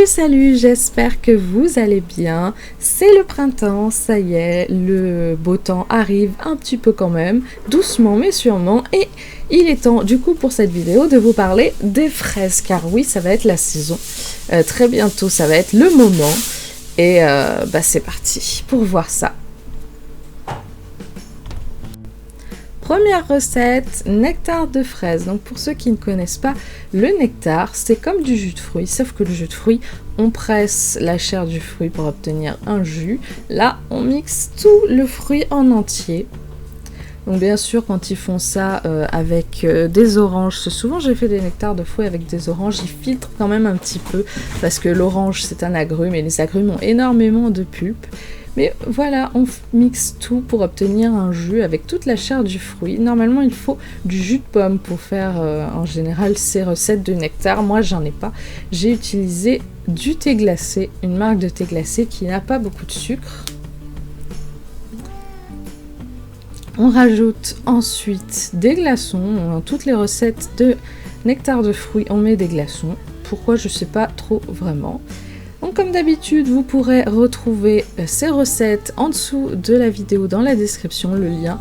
Salut, j'espère que vous allez bien. C'est le printemps, ça y est, le beau temps arrive un petit peu quand même, doucement mais sûrement, et il est temps du coup pour cette vidéo de vous parler des fraises, car oui, ça va être la saison. Très bientôt, ça va être le moment, et c'est parti pour voir ça. Première recette, nectar de fraise. Donc pour ceux qui ne connaissent pas, le nectar, c'est comme du jus de fruits, sauf que le jus de fruits, on presse la chair du fruit pour obtenir un jus. Là, on mixe tout le fruit en entier. Donc bien sûr, quand ils font ça avec des oranges, souvent j'ai fait des nectars de fruits avec des oranges, ils filtrent quand même un petit peu, parce que l'orange c'est un agrume, et les agrumes ont énormément de pulpe. Mais voilà, on mixe tout pour obtenir un jus avec toute la chair du fruit. Normalement, il faut du jus de pomme pour faire en général ces recettes de nectar. Moi, j'en ai pas. J'ai utilisé du thé glacé, une marque de thé glacé qui n'a pas beaucoup de sucre. On rajoute ensuite des glaçons. Dans toutes les recettes de nectar de fruits, on met des glaçons. Pourquoi, je sais pas trop vraiment. Donc comme d'habitude, vous pourrez retrouver ces recettes en dessous de la vidéo dans la description, le lien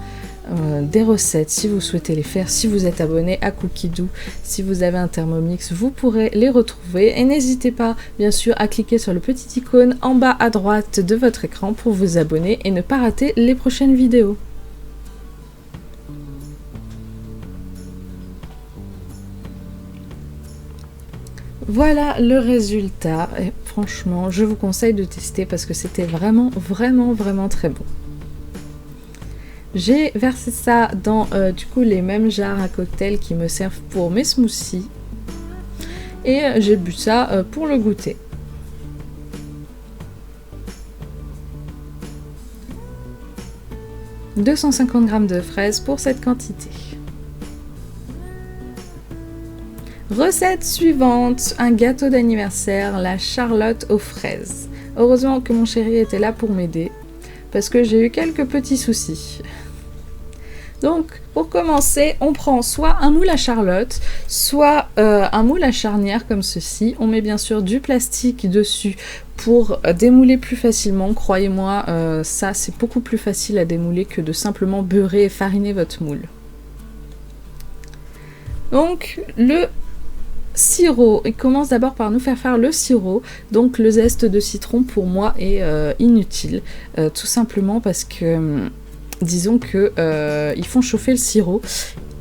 des recettes si vous souhaitez les faire. Si vous êtes abonné à Cookidoo, si vous avez un Thermomix, vous pourrez les retrouver. Et n'hésitez pas bien sûr à cliquer sur le petit icône en bas à droite de votre écran pour vous abonner et ne pas rater les prochaines vidéos. Voilà le résultat, et franchement je vous conseille de tester parce que c'était vraiment très bon. J'ai versé ça dans du coup les mêmes jarres à cocktail qui me servent pour mes smoothies et j'ai bu ça pour le goûter. « 250 g de fraises pour cette quantité. Recette suivante, un gâteau d'anniversaire, la Charlotte aux fraises. Heureusement que mon chéri était là pour m'aider, parce que j'ai eu quelques petits soucis. Donc, pour commencer, on prend soit un moule à Charlotte, soit un moule à charnière comme ceci. On met bien sûr du plastique dessus pour démouler plus facilement. Croyez-moi, ça c'est beaucoup plus facile à démouler que de simplement beurrer et fariner votre moule. Donc, le sirop, il commence d'abord par nous faire le sirop. Donc le zeste de citron pour moi est inutile, tout simplement parce que disons que ils font chauffer le sirop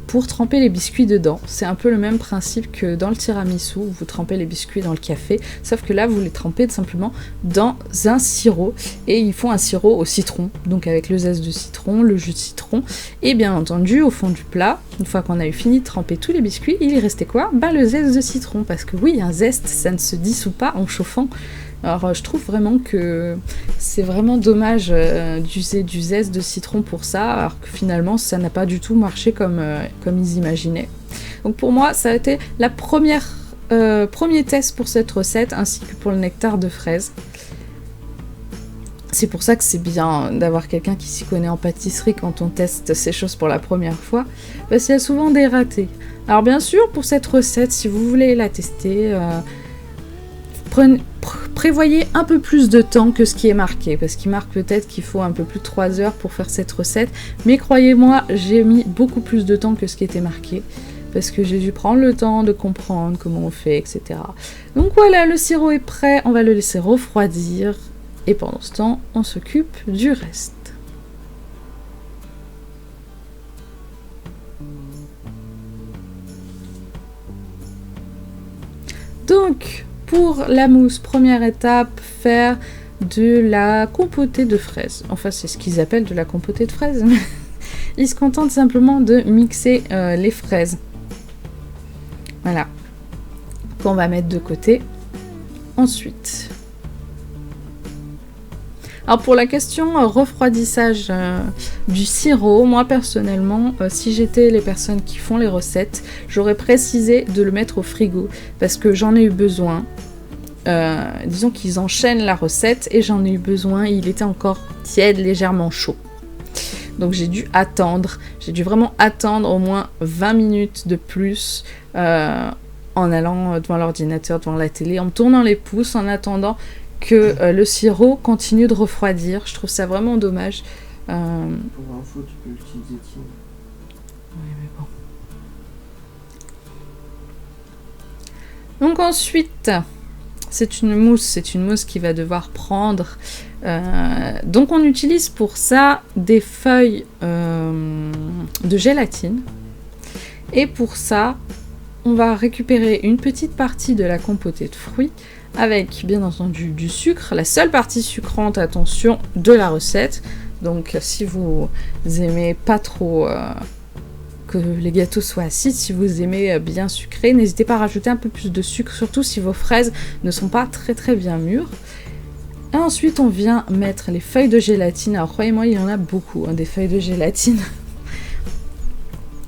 pour tremper les biscuits dedans. C'est un peu le même principe que dans le tiramisu où vous trempez les biscuits dans le café, sauf que là vous les trempez simplement dans un sirop et ils font un sirop au citron, donc avec le zeste de citron, le jus de citron et bien entendu au fond du plat, une fois qu'on a eu fini de tremper tous les biscuits, il y restait quoi? Le zeste de citron, parce que oui, un zeste ça ne se dissout pas en chauffant. Alors je trouve vraiment que c'est vraiment dommage d'user du zeste de citron pour ça, alors que finalement ça n'a pas du tout marché comme ils imaginaient. Donc pour moi ça a été la premier test pour cette recette, ainsi que pour le nectar de fraise. C'est pour ça que c'est bien d'avoir quelqu'un qui s'y connaît en pâtisserie quand on teste ces choses pour la première fois, parce qu'il y a souvent des ratés. Alors bien sûr, pour cette recette, si vous voulez la tester, prévoyez un peu plus de temps que ce qui est marqué, parce qu'il marque peut-être qu'il faut un peu plus de 3 heures pour faire cette recette, mais croyez-moi, j'ai mis beaucoup plus de temps que ce qui était marqué, parce que j'ai dû prendre le temps de comprendre comment on fait, etc. Donc voilà, le sirop est prêt, on va le laisser refroidir, et pendant ce temps, on s'occupe du reste. Donc, pour la mousse, première étape, faire de la compotée de fraises. Enfin, c'est ce qu'ils appellent de la compotée de fraises. Ils se contentent simplement de mixer les fraises. Voilà. Qu'on va mettre de côté. Ensuite. Alors pour la question refroidissage du sirop, moi personnellement, si j'étais les personnes qui font les recettes, j'aurais précisé de le mettre au frigo parce que j'en ai eu besoin. Disons qu'ils enchaînent la recette et j'en ai eu besoin, il était encore tiède, légèrement chaud. Donc j'ai dû vraiment attendre au moins 20 minutes de plus en allant devant l'ordinateur, devant la télé, en me tournant les pouces, en attendant que le sirop continue de refroidir. Je trouve ça vraiment dommage. Pour info, tu peux utiliser Tine. Oui, mais bon. Donc ensuite, c'est une mousse qui va devoir prendre. Donc on utilise pour ça des feuilles de gélatine. Et pour ça, on va récupérer une petite partie de la compotée de fruits avec bien entendu du sucre, la seule partie sucrante, attention, de la recette. Donc si vous aimez pas trop que les gâteaux soient acides, si vous aimez bien sucré, n'hésitez pas à rajouter un peu plus de sucre, surtout si vos fraises ne sont pas très bien mûres. Et ensuite on vient mettre les feuilles de gélatine. Alors croyez-moi, il y en a beaucoup, des feuilles de gélatine.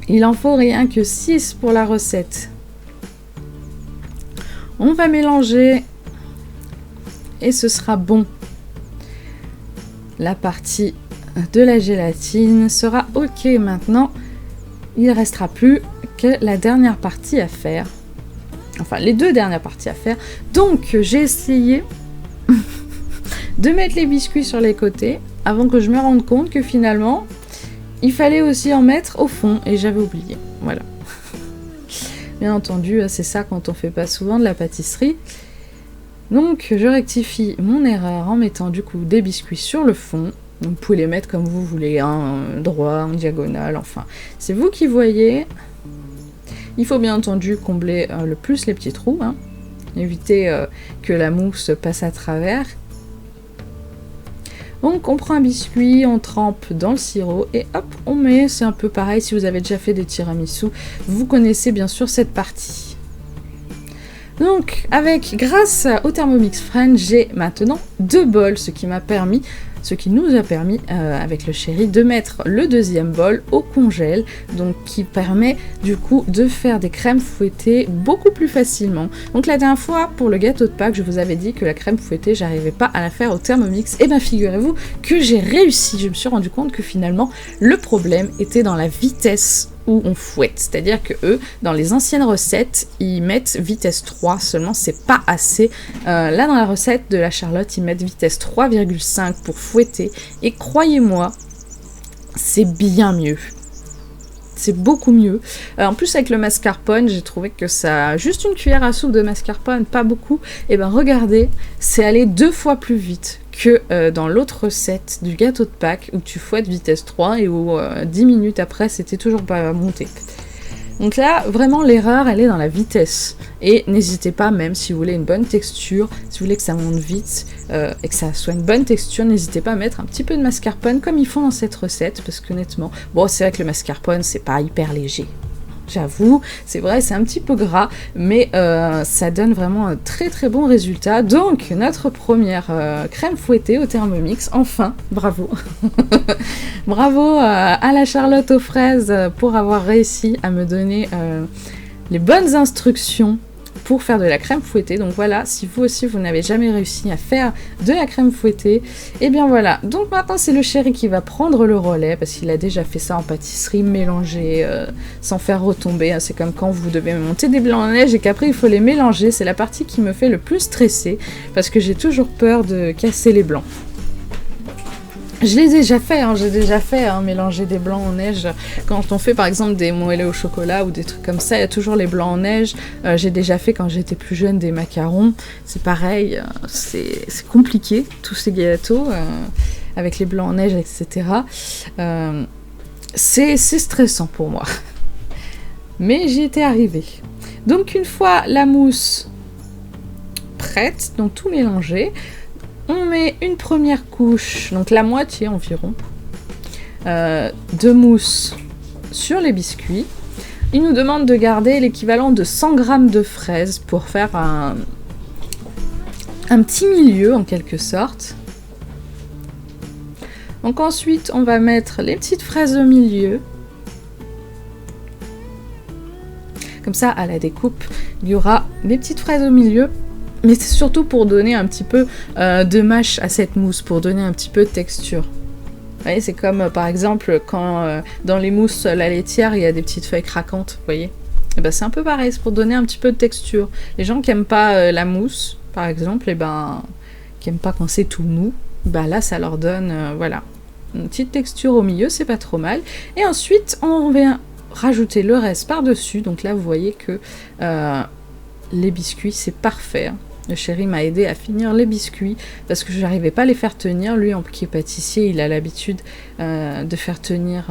Il en faut rien que 6 pour la recette. On va mélanger et ce sera bon. La partie de la gélatine sera ok maintenant. Il ne restera plus que la dernière partie à faire. Enfin, les 2 dernières parties à faire. Donc, j'ai essayé de mettre les biscuits sur les côtés avant que je me rende compte que finalement, il fallait aussi en mettre au fond et j'avais oublié. Voilà. Bien entendu, c'est ça quand on fait pas souvent de la pâtisserie. Donc, je rectifie mon erreur en mettant du coup des biscuits sur le fond. Vous pouvez les mettre comme vous voulez, droit, en diagonale, enfin, c'est vous qui voyez. Il faut bien entendu combler le plus les petits trous, éviter que la mousse passe à travers. Donc on prend un biscuit, on trempe dans le sirop et hop, on met, c'est un peu pareil si vous avez déjà fait des tiramisu, vous connaissez bien sûr cette partie. Donc grâce au Thermomix Friend, j'ai maintenant 2 bols, ce qui nous a permis avec le chéri de mettre le 2e bol au congèle, donc qui permet du coup de faire des crèmes fouettées beaucoup plus facilement. Donc la dernière fois pour le gâteau de Pâques, je vous avais dit que la crème fouettée, j'arrivais pas à la faire au Thermomix. Et bien figurez-vous que j'ai réussi. Je me suis rendu compte que finalement le problème était dans la vitesse où on fouette, c'est-à-dire que eux, dans les anciennes recettes, ils mettent vitesse 3 seulement, c'est pas assez. Là, dans la recette de la Charlotte, ils mettent vitesse 3,5 pour fouetter, et croyez-moi, c'est bien mieux. C'est beaucoup mieux. En plus, avec le mascarpone, j'ai trouvé que ça... Juste une cuillère à soupe de mascarpone, pas beaucoup. Et ben regardez, c'est allé 2 fois plus vite que dans l'autre recette du gâteau de Pâques où tu fouettes vitesse 3 et où 10 minutes après, c'était toujours pas monté. Donc là, vraiment, l'erreur, elle est dans la vitesse. Et n'hésitez pas, même si vous voulez une bonne texture, si vous voulez que ça monte vite et que ça soit une bonne texture, n'hésitez pas à mettre un petit peu de mascarpone comme ils font dans cette recette, parce qu'honnêtement, bon, c'est vrai que le mascarpone, c'est pas hyper léger. J'avoue, c'est vrai, c'est un petit peu gras, mais ça donne vraiment un très bon résultat. Donc, notre première crème fouettée au Thermomix, enfin, bravo. Bravo à la Charlotte aux fraises pour avoir réussi à me donner les bonnes instructions pour faire de la crème fouettée. Donc voilà, si vous aussi vous n'avez jamais réussi à faire de la crème fouettée, et bien voilà. Donc maintenant c'est le chéri qui va prendre le relais parce qu'il a déjà fait ça en pâtisserie, mélanger sans faire retomber. C'est comme quand vous devez monter des blancs en neige et qu'après il faut les mélanger. C'est la partie qui me fait le plus stresser parce que j'ai toujours peur de casser les blancs. Je l'ai déjà fait, mélanger des blancs en neige. Quand on fait par exemple des moelleux au chocolat ou des trucs comme ça, il y a toujours les blancs en neige. J'ai déjà fait quand j'étais plus jeune des macarons. C'est pareil, c'est compliqué, tous ces gâteaux, avec les blancs en neige, etc. C'est stressant pour moi. Mais j'y étais arrivée. Donc une fois la mousse prête, donc tout mélangé, on met une première couche, donc la moitié environ, de mousse sur les biscuits. Il nous demande de garder l'équivalent de 100 g de fraises pour faire un petit milieu en quelque sorte. Donc ensuite, on va mettre les petites fraises au milieu. Comme ça, à la découpe, il y aura des petites fraises au milieu. Mais c'est surtout pour donner un petit peu de mâche à cette mousse, pour donner un petit peu de texture. Vous voyez, c'est comme par exemple quand dans les mousses la laitière, il y a des petites feuilles craquantes, vous voyez. Et ben, c'est un peu pareil, c'est pour donner un petit peu de texture. Les gens qui aiment pas la mousse, par exemple, et ben, qui aiment pas quand c'est tout mou, bah là ça leur donne, voilà, une petite texture au milieu, c'est pas trop mal. Et ensuite, on vient rajouter le reste par-dessus. Donc là, vous voyez que les biscuits, c'est parfait. Le chéri m'a aidé à finir les biscuits parce que je n'arrivais pas à les faire tenir. Lui, qui est pâtissier, il a l'habitude de faire tenir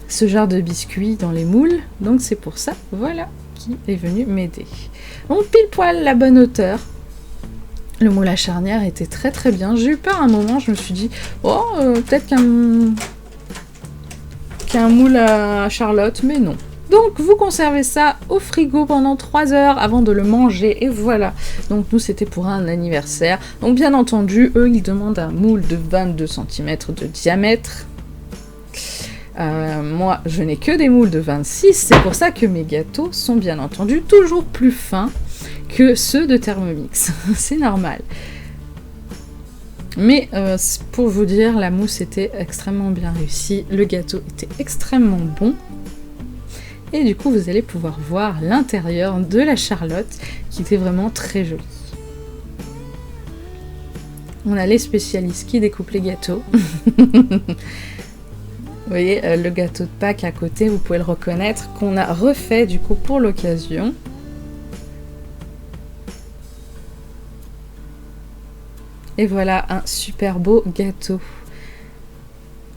ce genre de biscuits dans les moules. Donc c'est pour ça, voilà, qui est venu m'aider. Donc pile poil la bonne hauteur. Le moule à charnière était très très bien. J'ai eu peur un moment, je me suis dit, oh, peut-être qu'un moule à Charlotte, mais non. Donc vous conservez ça au frigo pendant 3 heures avant de le manger, et voilà. Donc nous c'était pour un anniversaire. Donc bien entendu, eux ils demandent un moule de 22 cm de diamètre. Moi je n'ai que des moules de 26, c'est pour ça que mes gâteaux sont bien entendu toujours plus fins que ceux de Thermomix. C'est normal. Mais pour vous dire, la mousse était extrêmement bien réussie, le gâteau était extrêmement bon. Et du coup, vous allez pouvoir voir l'intérieur de la Charlotte, qui était vraiment très jolie. On a les spécialistes qui découpent les gâteaux. Vous voyez, le gâteau de Pâques à côté, vous pouvez le reconnaître, qu'on a refait du coup pour l'occasion. Et voilà un super beau gâteau.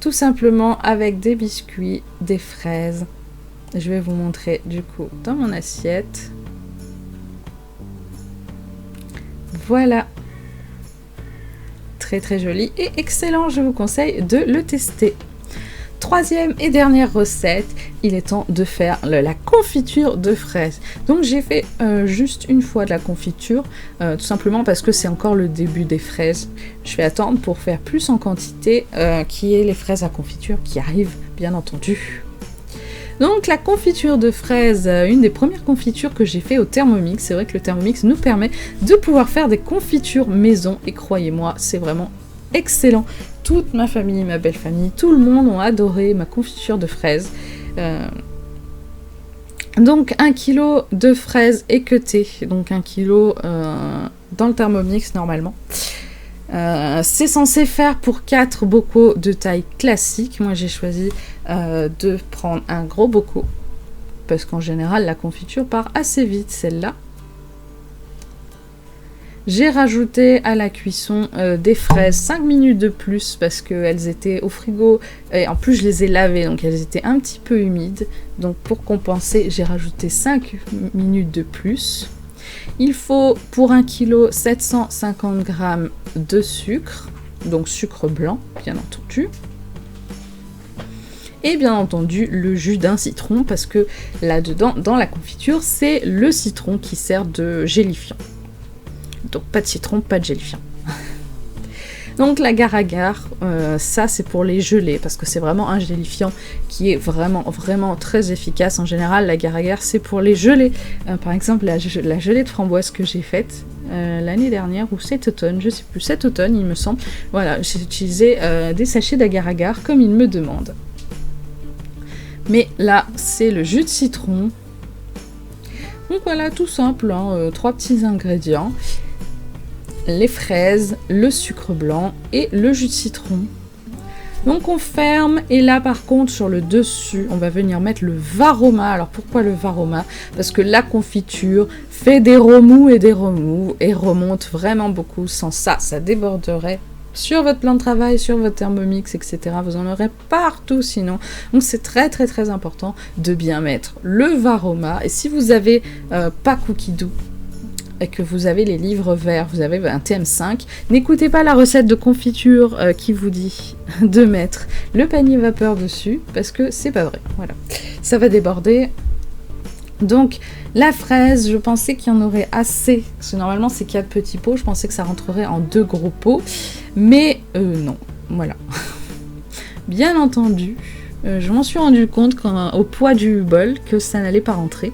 Tout simplement avec des biscuits, des fraises. Je vais vous montrer du coup dans mon assiette. Voilà. Très très joli et excellent, je vous conseille de le tester. Troisième et dernière recette, il est temps de faire la confiture de fraises. Donc j'ai fait juste une fois de la confiture, tout simplement parce que c'est encore le début des fraises. Je vais attendre pour faire plus en quantité, qui est les fraises à confiture qui arrivent bien entendu. Donc la confiture de fraises, une des premières confitures que j'ai fait au Thermomix. C'est vrai que le Thermomix nous permet de pouvoir faire des confitures maison et croyez-moi, c'est vraiment excellent. Toute ma famille, ma belle famille, tout le monde ont adoré ma confiture de fraises. Donc 1 kg de fraises équeutées, donc 1 kg dans le Thermomix normalement. C'est censé faire pour 4 bocaux de taille classique. Moi j'ai choisi de prendre un gros bocaux parce qu'en général la confiture part assez vite celle-là. J'ai rajouté à la cuisson des fraises 5 minutes de plus parce qu'elles étaient au frigo et en plus je les ai lavées donc elles étaient un petit peu humides. Donc pour compenser j'ai rajouté 5 minutes de plus. Il faut pour 1 kg 750 g de sucre, donc sucre blanc bien entendu. Et bien entendu le jus d'un citron parce que là-dedans, dans la confiture, c'est le citron qui sert de gélifiant. Donc pas de citron, pas de gélifiant. Donc l'agar-agar, ça c'est pour les gelées parce que c'est vraiment un gélifiant qui est vraiment très efficace. En général, l'agar-agar c'est pour les gelées. Par exemple, la gelée de framboise que j'ai faite l'année dernière ou cet automne, je sais plus, cet automne il me semble. Voilà, j'ai utilisé des sachets d'agar-agar comme il me demande. Mais là, c'est le jus de citron. Donc voilà, tout simple, hein, 3 petits ingrédients. Les fraises, le sucre blanc et le jus de citron. Donc on ferme et là par contre sur le dessus on va venir mettre le varoma. Alors pourquoi le varoma? Parce que la confiture fait des remous et remonte vraiment beaucoup. Sans ça, ça déborderait sur votre plan de travail, sur votre Thermomix, etc. Vous en aurez partout sinon. Donc c'est très très très important de bien mettre le varoma. Et si vous avez pas Cookie Dough et que vous avez les livres verts, vous avez un TM5, n'écoutez pas la recette de confiture qui vous dit de mettre le panier vapeur dessus, parce que c'est pas vrai, voilà. Ça va déborder. Donc, la fraise, je pensais qu'il y en aurait assez, parce que normalement c'est 4 petits pots, je pensais que ça rentrerait en 2 gros pots, mais non, voilà. Bien entendu, je m'en suis rendu compte au poids du bol que ça n'allait pas rentrer.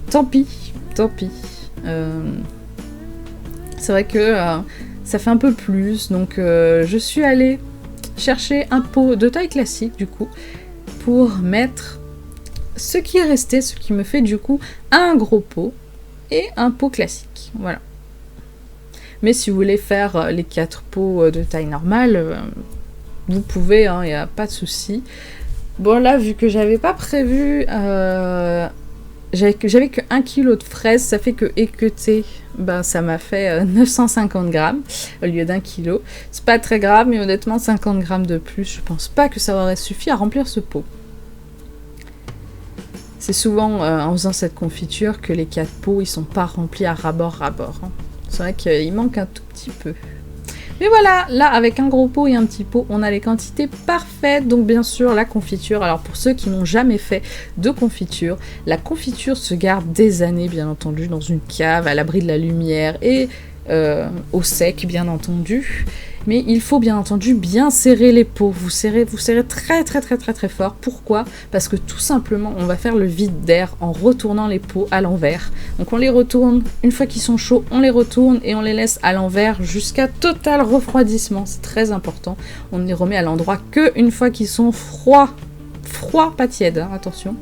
Tant pis. C'est vrai que ça fait un peu plus, donc je suis allée chercher un pot de taille classique du coup pour mettre ce qui est resté, ce qui me fait du coup un gros pot et un pot classique. Voilà. Mais si vous voulez faire les 4 pots de taille normale, vous pouvez, il n'y a pas de souci. Bon là, vu que j'avais pas prévu, j'avais que 1 kg de fraises, ça fait que équeuter, ben, ça m'a fait 950 grammes au lieu d'1 kg. C'est pas très grave, mais honnêtement 50 grammes de plus, je pense pas que ça aurait suffi à remplir ce pot. C'est souvent en faisant cette confiture que les 4 pots ils sont pas remplis à ras-bord. Hein. C'est vrai qu'il manque un tout petit peu. Mais voilà, là avec un gros pot et un petit pot, on a les quantités parfaites. Donc bien sûr la confiture, alors pour ceux qui n'ont jamais fait de confiture, la confiture se garde des années bien entendu dans une cave à l'abri de la lumière et au sec bien entendu. Mais il faut bien entendu bien serrer les pots. Vous serrez très fort. Pourquoi? Parce que tout simplement, on va faire le vide d'air en retournant les pots à l'envers. Donc on les retourne, une fois qu'ils sont chauds, on les retourne et on les laisse à l'envers jusqu'à total refroidissement. C'est très important. On ne les remet à l'endroit que une fois qu'ils sont froids. Froid, pas tiède, hein, attention.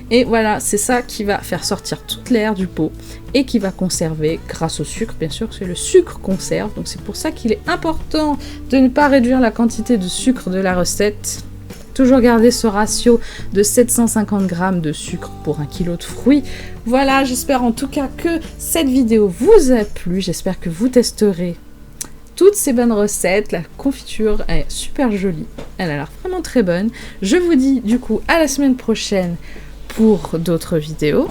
Et voilà, c'est ça qui va faire sortir toute l'air du pot et qui va conserver grâce au sucre, bien sûr, parce que le sucre conserve. Donc c'est pour ça qu'il est important de ne pas réduire la quantité de sucre de la recette. Toujours garder ce ratio de 750 grammes de sucre pour 1 kg de fruits. Voilà, j'espère en tout cas que cette vidéo vous a plu. J'espère que vous testerez toutes ces bonnes recettes. La confiture est super jolie, elle a l'air vraiment très bonne. Je vous dis du coup à la semaine prochaine pour d'autres vidéos.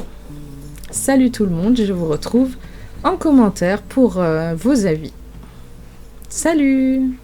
Salut tout le monde, je vous retrouve en commentaire pour vos avis. Salut!